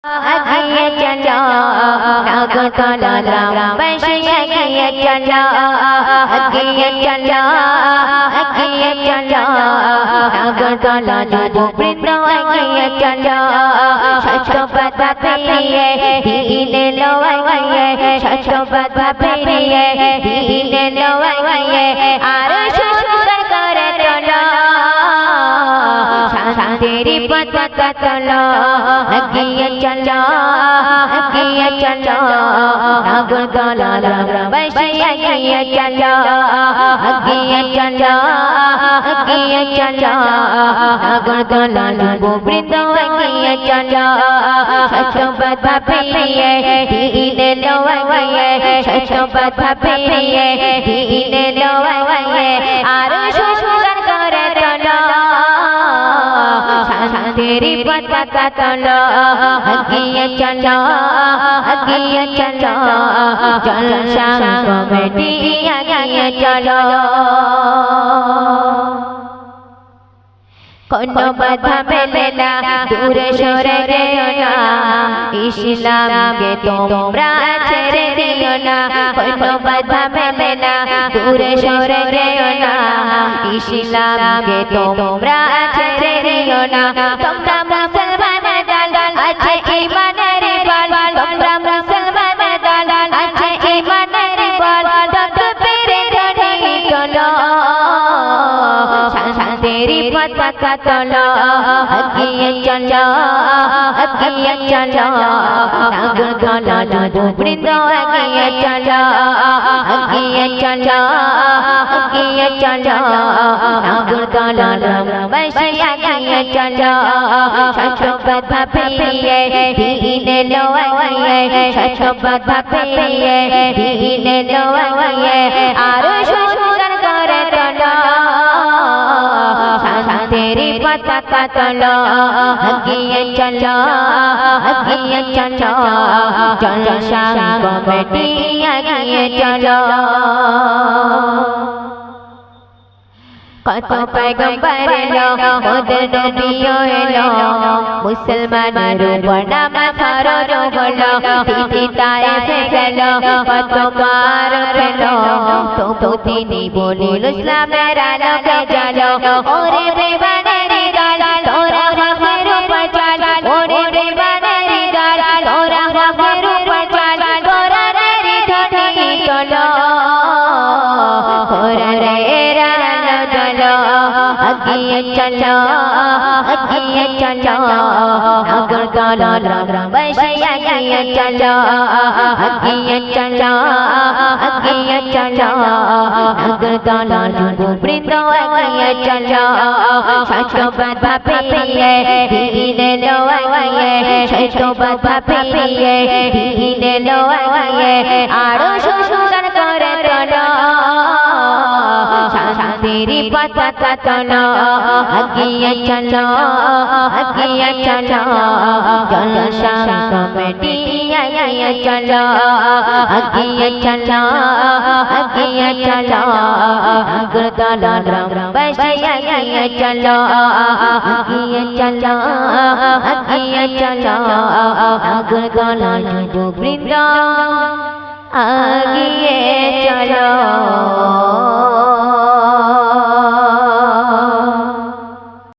अगिए चलो नागरतला ग्रामवासी अगिए चलो अगिए चलो अगिए चलो नागरतला যুববৃন্দ अगिए चलो সত্য কথা পেরিয়ে দিনে লো अगिए সত্য কথা পেরিয়ে দিনে লো अगिए আর সুন্দর করে তোলো শান্তির পতাকা তোলো अगिए चलो अगिए चलो नागरतला ग्रामवासी अगिए चलो अगिए चलो अगिए चलो नागरतला যুববৃন্দ अगिए चलो সত্য কথা পেরিয়ে দিনে লো अगिए সত্য কথা পেরিয়ে দিনে লো अगिए আর সুন্দর করে তোলো শান্তির পতাকা তোলো अगिए चलो अगिए चलो जलसा कमेटी अगिए चलो কোনো বাধা মেলে না দূরে সরে যেও না ইসলামকে তোমরা ছেড়ে দিও না কোনো বাধা মেলে না দূরে সরে যেও না ইসলামকে তোমরা ছেড়ে দিও না তোমরা মুসলমানের দল আছে ঈমানের বল তোমরা মুসলমানের দল আছে ঈমানের বল তকবীরে ধ্বনি তোলো শান্তির পতাকা তোলো अगिए चलो अगिए चलो नागरतला যুববৃন্দ अगिए चलो अगिए चलो अगिए चलो नागरतला ग्रामवासी अगिए चलो সত্য কথা পেরিয়ে দিনে লো अगिए সত্য কথা পেরিয়ে দিনে লো अगिए আর সুন্দর করে তোলো শান্তির পতাকা তোলো अगिए चलो अगिए चलो जलसा कमेटी अगिए चलो কত পয়গম্বর এলো মোদের নবীও এলো মুসলমানের উপর নামাজ ফরজ হলো তিনি তায়েফে গেল কত পার পেলো তবু তিনি বলিল ইসলামের আলোকে জ্বালো ওরে বেঈমানের দল তোরা হকের উপর চল ওরে বেঈমানের দল তোরা হকের উপর চল কোরআনের ধ্বনি তোলো কোরআনের আলো জ্বালো अगिए चलो अगिए चलो नागरतला ग्रामवासी अगिए चलो अगिए चलो अगिए चलो नागरतला যুববৃন্দ अगिए चलो সত্য কথা পেরিয়ে দিনে লো अगिए সত্য কথা পেরিয়ে দিনে লো अगिए আর সুন্দর করে তোলো শান্তির পতাকা তোলো अगिए चलो अगिए चलो जलसा कमेटी अगिए चलो अगिए चलो अगिए चलो नागरतला ग्रामवासी अगिए चलो अगिए चलो अगिए चलो नागरतला যুববৃন্দ अगिए चलो।